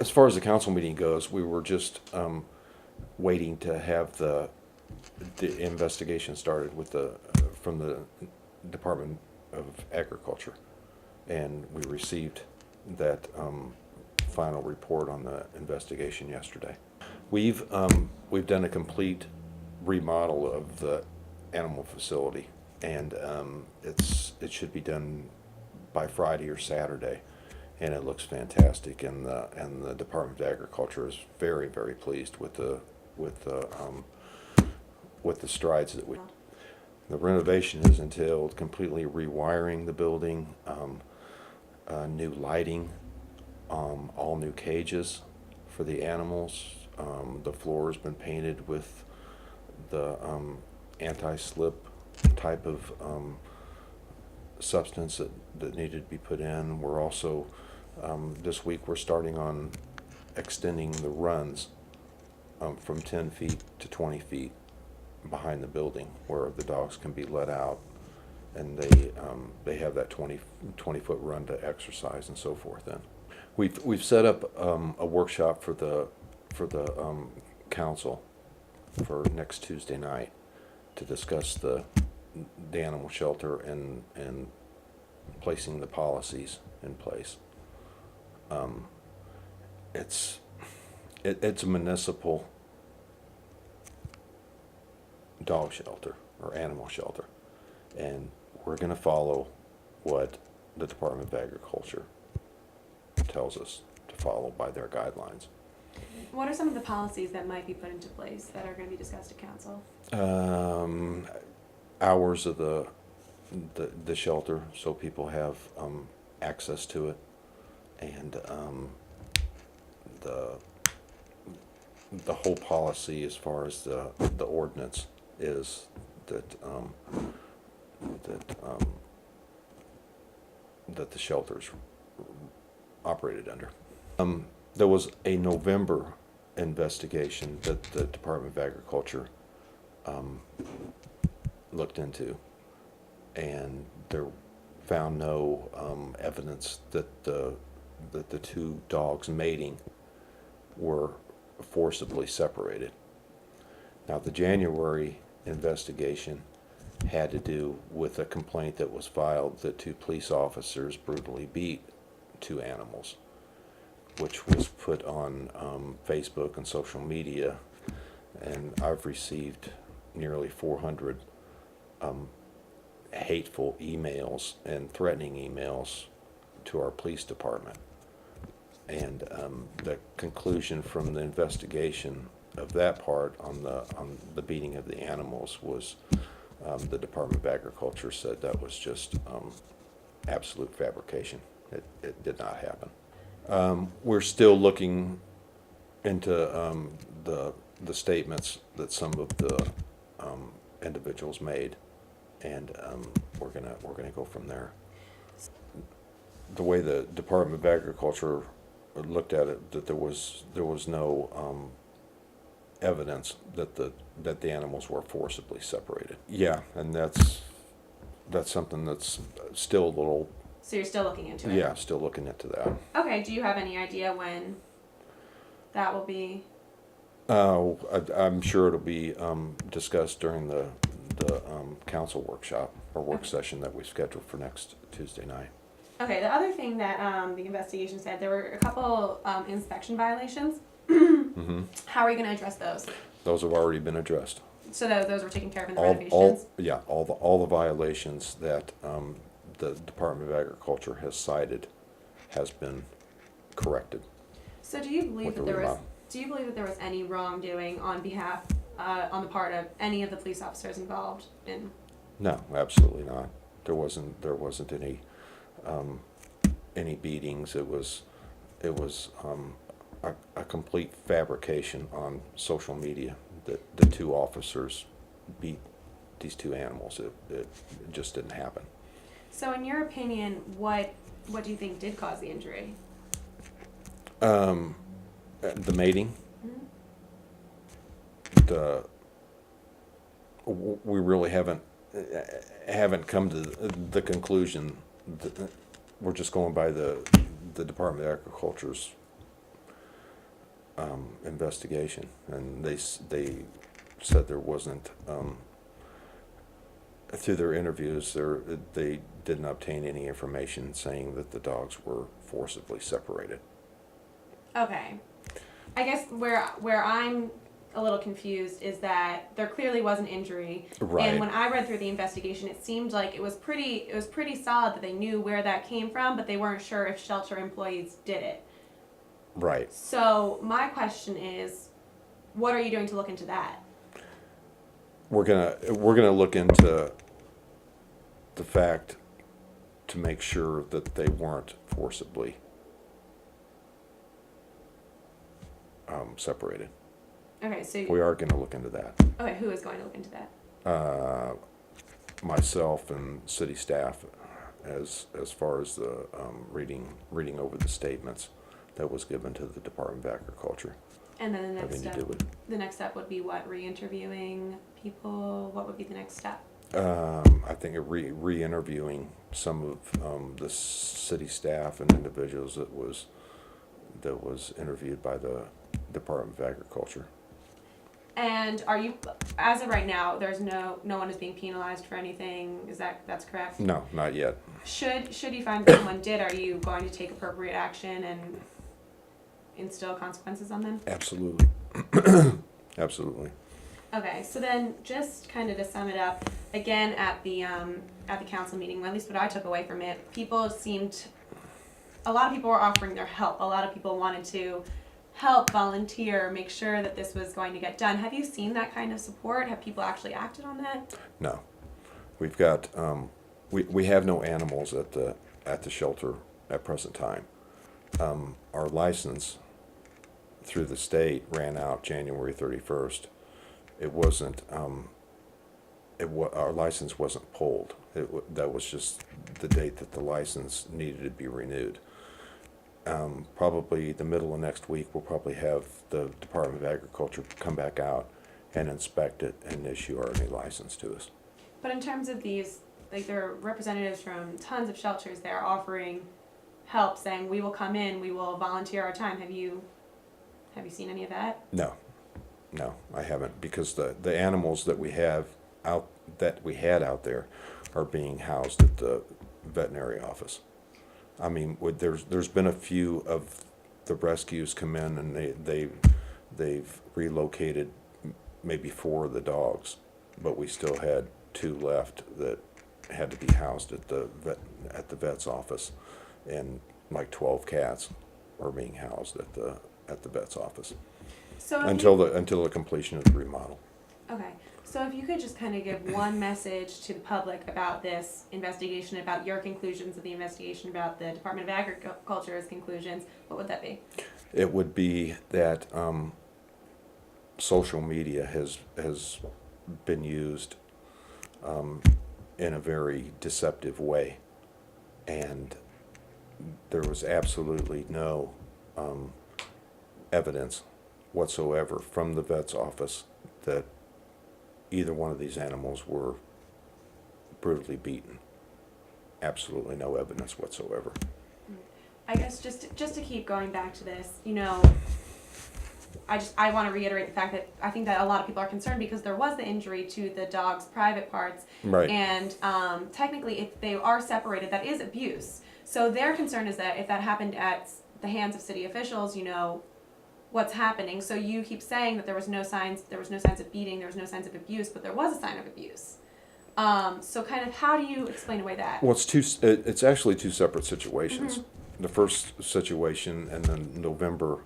As far as the council meeting goes, we were just waiting to have the investigation started with from the Department of Agriculture, and we received that final report on the investigation yesterday. We've done a complete remodel of the animal facility, and it should be done by Friday or Saturday, and it looks fantastic. And the Department of Agriculture is very, very pleased with the strides that we. The renovation has entailed completely rewiring the building, new lighting, all new cages for the animals. The floor has been painted with the anti-slip type of substance that needed to be put in. We're also, this week, we're starting on extending the runs from 10 feet to 20 feet behind the building, where the dogs can be let out, and they have that 20-foot run to exercise and so forth in. We've set up a workshop for the council for next Tuesday night to discuss the animal shelter and placing the policies in place. It's a municipal dog shelter or animal shelter, and we're going to follow what the Department of Agriculture tells us to follow by their guidelines. What are some of the policies that might be put into place that are going to be discussed at council? Hours of the shelter, so people have access to it, and the whole policy as far as the ordinance is that the shelters operated under. There was a November investigation that the Department of Agriculture looked into, and there found no evidence that the two dogs mating were forcibly separated. Now, the January investigation had to do with a complaint that was filed that two police officers brutally beat two animals, which was put on Facebook and social media, and I've received nearly 400 hateful emails and threatening emails to our police department. And the conclusion from the investigation of that part on the beating of the animals was the Department of Agriculture said that was just absolute fabrication. It did not happen. We're still looking into the statements that some of the individuals made, and we're gonna go from there. The way the Department of Agriculture looked at it, that there was no evidence that the animals were forcibly separated. Yeah, and that's something that's still a little. So you're still looking into it? Yeah, still looking into that. Okay, do you have any idea when that will be? I'm sure it'll be discussed during the council workshop or work session that we scheduled for next Tuesday night. Okay, the other thing that the investigation said, there were a couple inspection violations. Mm-hmm. How are you going to address those? Those have already been addressed. So those were taken care of in the renovations? All the violations that the Department of Agriculture has cited has been corrected. So do you believe that there was any wrongdoing on the part of any of the police officers involved in? No, absolutely not. There wasn't any beatings. It was a complete fabrication on social media that the two officers beat these two animals. It just didn't happen. So in your opinion, what do you think did cause the injury? The mating. Mm-hmm. We really haven't come to the conclusion. We're just going by the Department of Agriculture's investigation, and they said there wasn't, through their interviews, they didn't obtain any information saying that the dogs were forcibly separated. Okay. I guess where I'm a little confused is that there clearly was an injury. Right. And when I read through the investigation, it seemed like it was pretty solid that they knew where that came from, but they weren't sure if shelter employees did it. Right. So my question is, what are you doing to look into that? We're gonna look into the fact to make sure that they weren't forcibly separated. Okay, so We are gonna look into that. okay, who is going to look into that? Myself and city staff, as far as the reading over the statements that was given to the Department of Agriculture. And then the having to do with the next step would be what? Re-interviewing people? What would be the next step? I think re-interviewing some of the city staff and individuals that was interviewed by the Department of Agriculture. And are you, as of right now, there's no one is being penalized for anything? That's correct? No, not yet. Should you find that someone did, are you going to take appropriate action and instill consequences on them? Absolutely. Absolutely. Okay, so then just kind of to sum it up, again at the council meeting, at least what I took away from it, a lot of people were offering their help. A lot of people wanted to help, volunteer, make sure that this was going to get done. Have you seen that kind of support? Have people actually acted on that? No. We've got we have no animals at the shelter at present time. Our license through the state ran out January 31st. It wasn't our license wasn't pulled. That was just the date that the license needed to be renewed. Probably the middle of next week, we'll probably have the Department of Agriculture come back out and inspect it and issue our new license to us. But in terms of these, like there are representatives from tons of shelters there offering help, saying we will come in, we will volunteer our time. Have you seen any of that? No, I haven't, because the animals that we had out there are being housed at the veterinary office. I mean, there's been a few of the rescues come in and they've relocated maybe 4 of the dogs, but we still had 2 left that had to be housed at the vet's office, and like 12 cats are being housed at the vet's office. So until the completion of the remodel. Okay, so if you could just kind of give one message to the public about this investigation, about your conclusions of the investigation, about the Department of Agriculture's conclusions, what would that be? It would be that social media has been used in a very deceptive way, and there was absolutely no evidence whatsoever from the vet's office that either one of these animals were brutally beaten. Absolutely no evidence whatsoever. I guess just to keep going back to this, I want to reiterate the fact that I think that a lot of people are concerned because there was the injury to the dog's private parts, right? And technically, if they are separated, that is abuse. So their concern is that if that happened at the hands of city officials, what's happening. So you keep saying that there was no signs of beating, there was no signs of abuse, but there was a sign of abuse. So kind of how do you explain away that? Well, it's actually 2 separate situations. Mm-hmm. The first situation and the November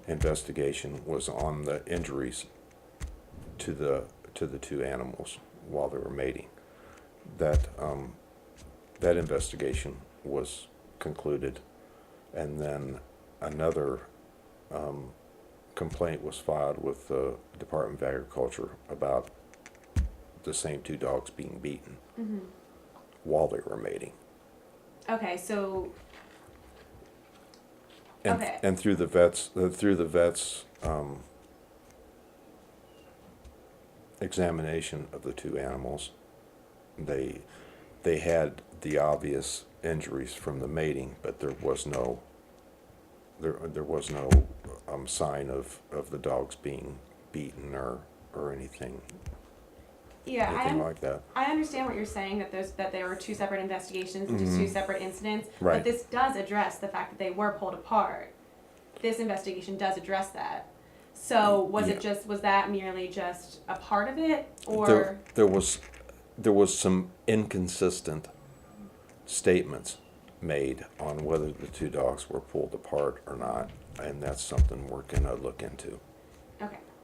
investigation was on the injuries to the 2 animals while they were mating. That investigation was concluded, and then another complaint was filed with the Department of Agriculture about the same 2 dogs being beaten while they were mating. Okay, so and through the vet's examination of the 2 animals, they had the obvious injuries from the mating, but there was no there was no sign of the dogs being beaten or anything Yeah, like that. I understand what you're saying, that there were two separate investigations into two separate incidents, Right. but this does address the fact that they were pulled apart. This investigation does address that. So was Yeah. was that merely just a part of it, or? There was some inconsistent statements made on whether the two dogs were pulled apart or not, and that's something we're gonna look into. Okay.